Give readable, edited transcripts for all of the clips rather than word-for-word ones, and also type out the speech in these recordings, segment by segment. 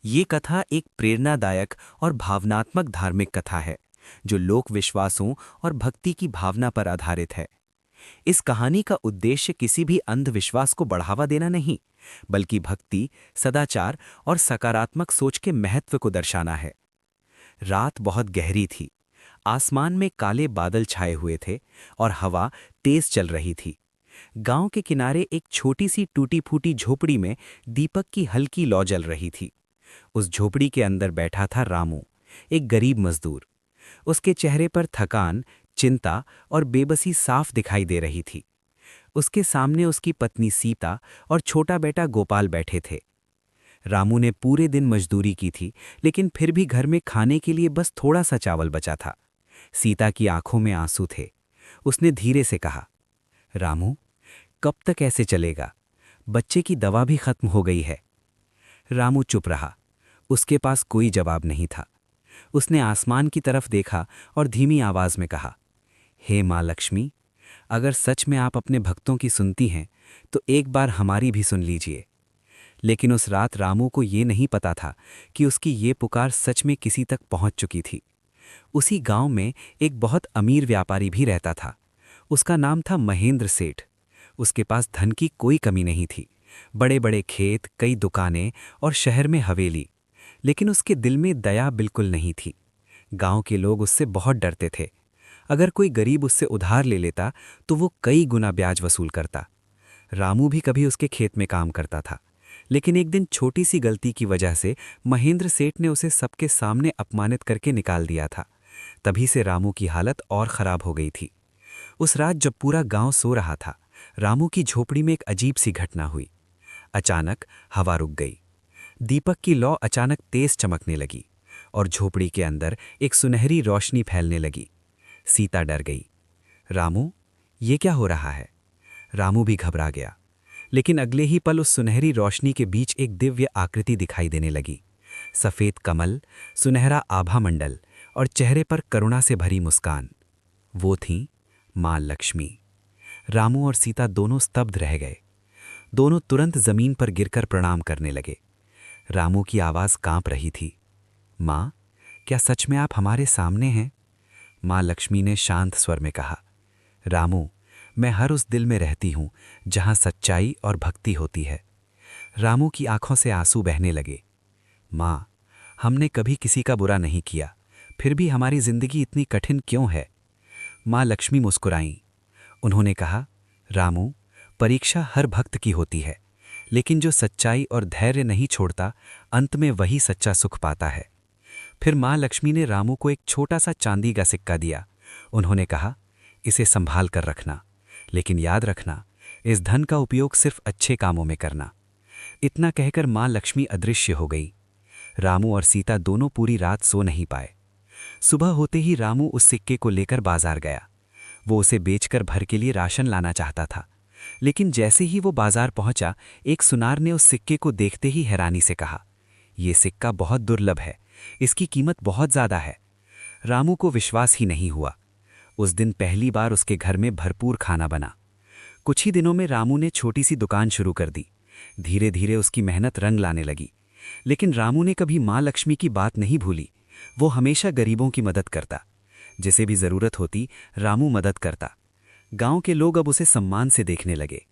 ये कथा एक प्रेरणादायक और भावनात्मक धार्मिक कथा है जो लोक विश्वासों और भक्ति की भावना पर आधारित है। इस कहानी का उद्देश्य किसी भी अंधविश्वास को बढ़ावा देना नहीं, बल्कि भक्ति, सदाचार और सकारात्मक सोच के महत्व को दर्शाना है। रात बहुत गहरी थी, आसमान में काले बादल छाए हुए थे और हवा तेज चल रही थी। गांव के किनारे एक छोटी सी टूटी-फूटी झोपड़ी में दीपक की हल्की लौ जल रही थी। उस झोपड़ी के अंदर बैठा था रामू, एक गरीब मजदूर। उसके चेहरे पर थकान, चिंता और बेबसी साफ दिखाई दे रही थी। उसके सामने उसकी पत्नी सीता और छोटा बेटा गोपाल बैठे थे। रामू ने पूरे दिन मजदूरी की थी, लेकिन फिर भी घर में खाने के लिए बस थोड़ा सा चावल बचा था। सीता की आंखों में आंसू थे। उसने धीरे से कहा, रामू, कब तक ऐसे चलेगा? बच्चे की दवा भी खत्म हो गई है। रामू चुप रहा। उसके पास कोई जवाब नहीं था। उसने आसमान की तरफ देखा और धीमी आवाज में कहा, हे माँ लक्ष्मी, अगर सच में आप अपने भक्तों की सुनती हैं तो एक बार हमारी भी सुन लीजिए। लेकिन उस रात रामू को ये नहीं पता था कि उसकी ये पुकार सच में किसी तक पहुंच चुकी थी। उसी गांव में एक बहुत अमीर व्यापारी भी रहता था। उसका नाम था महेंद्र सेठ। उसके पास धन की कोई कमी नहीं थी, बड़े बड़े खेत, कई दुकानें और शहर में हवेली। लेकिन उसके दिल में दया बिल्कुल नहीं थी। गांव के लोग उससे बहुत डरते थे। अगर कोई गरीब उससे उधार ले लेता तो वो कई गुना ब्याज वसूल करता। रामू भी कभी उसके खेत में काम करता था, लेकिन एक दिन छोटी सी गलती की वजह से महेंद्र सेठ ने उसे सबके सामने अपमानित करके निकाल दिया था। तभी से रामू की हालत और खराब हो गई थी। उस रात जब पूरा गांव सो रहा था, रामू की झोपड़ी में एक अजीब सी घटना हुई। अचानक हवा रुक गई। दीपक की लौ अचानक तेज चमकने लगी और झोपड़ी के अंदर एक सुनहरी रोशनी फैलने लगी। सीता डर गई। रामू, ये क्या हो रहा है? रामू भी घबरा गया। लेकिन अगले ही पल उस सुनहरी रोशनी के बीच एक दिव्य आकृति दिखाई देने लगी। सफेद कमल, सुनहरा आभा मंडल और चेहरे पर करुणा से भरी मुस्कान। वो थी माँ लक्ष्मी। रामू और सीता दोनों स्तब्ध रह गए। दोनों तुरंत जमीन पर गिरकर प्रणाम करने लगे। रामू की आवाज कांप रही थी, माँ, क्या सच में आप हमारे सामने हैं? माँ लक्ष्मी ने शांत स्वर में कहा, रामू, मैं हर उस दिल में रहती हूँ जहाँ सच्चाई और भक्ति होती है। रामू की आंखों से आंसू बहने लगे। माँ, हमने कभी किसी का बुरा नहीं किया, फिर भी हमारी जिंदगी इतनी कठिन क्यों है? माँ लक्ष्मी मुस्कुराईं। उन्होंने कहा, रामू, परीक्षा हर भक्त की होती है, लेकिन जो सच्चाई और धैर्य नहीं छोड़ता, अंत में वही सच्चा सुख पाता है। फिर माँ लक्ष्मी ने रामू को एक छोटा सा चांदी का सिक्का दिया। उन्होंने कहा, इसे संभाल कर रखना, लेकिन याद रखना, इस धन का उपयोग सिर्फ अच्छे कामों में करना। इतना कहकर माँ लक्ष्मी अदृश्य हो गई। रामू और सीता दोनों पूरी रात सो नहीं पाए। सुबह होते ही रामू उस सिक्के को लेकर बाजार गया। वो उसे बेचकर भर के लिए राशन लाना चाहता था। लेकिन जैसे ही वो बाजार पहुंचा, एक सुनार ने उस सिक्के को देखते ही हैरानी से कहा, यह सिक्का बहुत दुर्लभ है, इसकी कीमत बहुत ज्यादा है। रामू को विश्वास ही नहीं हुआ। उस दिन पहली बार उसके घर में भरपूर खाना बना। कुछ ही दिनों में रामू ने छोटी सी दुकान शुरू कर दी। धीरे धीरे उसकी मेहनत रंग लाने लगी। लेकिन रामू ने कभी माँ लक्ष्मी की बात नहीं भूली। वो हमेशा गरीबों की मदद करता। जिसे भी जरूरत होती, रामू मदद करता। गांव के लोग अब उसे सम्मान से देखने लगे।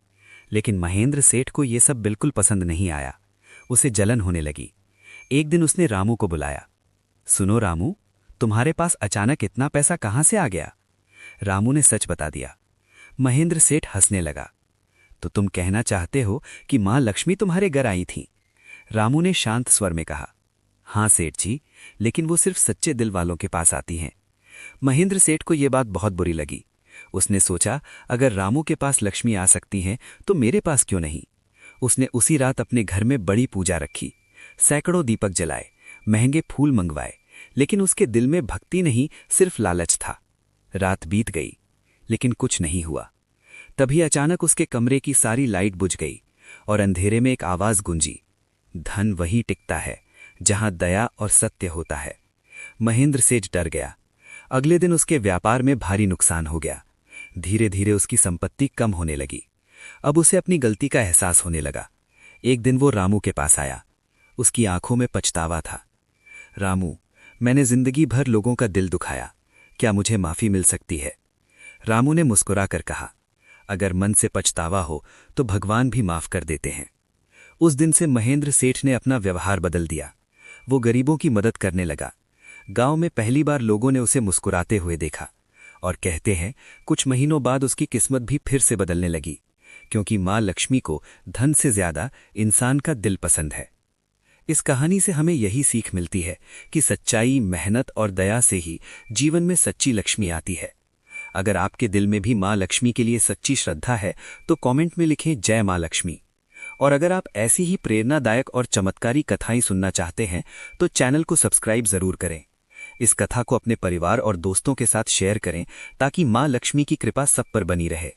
लेकिन महेंद्र सेठ को ये सब बिल्कुल पसंद नहीं आया। उसे जलन होने लगी। एक दिन उसने रामू को बुलाया। सुनो रामू, तुम्हारे पास अचानक इतना पैसा कहाँ से आ गया? रामू ने सच बता दिया। महेंद्र सेठ हंसने लगा। तो तुम कहना चाहते हो कि माँ लक्ष्मी तुम्हारे घर आई थी? रामू ने शांत स्वर में कहा, हाँ सेठ जी, लेकिन वो सिर्फ सच्चे दिल वालों के पास आती हैं। महेंद्र सेठ को यह बात बहुत बुरी लगी। उसने सोचा, अगर रामू के पास लक्ष्मी आ सकती हैं तो मेरे पास क्यों नहीं? उसने उसी रात अपने घर में बड़ी पूजा रखी। सैकड़ों दीपक जलाए, महंगे फूल मंगवाए, लेकिन उसके दिल में भक्ति नहीं, सिर्फ लालच था। रात बीत गई, लेकिन कुछ नहीं हुआ। तभी अचानक उसके कमरे की सारी लाइट बुझ गई और अंधेरे में एक आवाज गूंजी, धन वहीं टिकता है जहां दया और सत्य होता है। महेंद्र सेठ डर गया। अगले दिन उसके व्यापार में भारी नुकसान हो गया। धीरे धीरे उसकी संपत्ति कम होने लगी। अब उसे अपनी गलती का एहसास होने लगा। एक दिन वो रामू के पास आया। उसकी आंखों में पछतावा था। रामू, मैंने जिंदगी भर लोगों का दिल दुखाया, क्या मुझे माफी मिल सकती है? रामू ने मुस्कुराकर कहा, अगर मन से पछतावा हो तो भगवान भी माफ कर देते हैं। उस दिन से महेंद्र सेठ ने अपना व्यवहार बदल दिया। वो गरीबों की मदद करने लगा। गांव में पहली बार लोगों ने उसे मुस्कुराते हुए देखा और कहते हैं कुछ महीनों बाद उसकी किस्मत भी फिर से बदलने लगी, क्योंकि मां लक्ष्मी को धन से ज्यादा इंसान का दिल पसंद है। इस कहानी से हमें यही सीख मिलती है कि सच्चाई, मेहनत और दया से ही जीवन में सच्ची लक्ष्मी आती है। अगर आपके दिल में भी मां लक्ष्मी के लिए सच्ची श्रद्धा है तो कमेंट में लिखें जय मां लक्ष्मी। और अगर आप ऐसी ही प्रेरणादायक और चमत्कारी कथाएं सुनना चाहते हैं तो चैनल को सब्सक्राइब जरूर करें। इस कथा को अपने परिवार और दोस्तों के साथ शेयर करें ताकि मां लक्ष्मी की कृपा सब पर बनी रहे।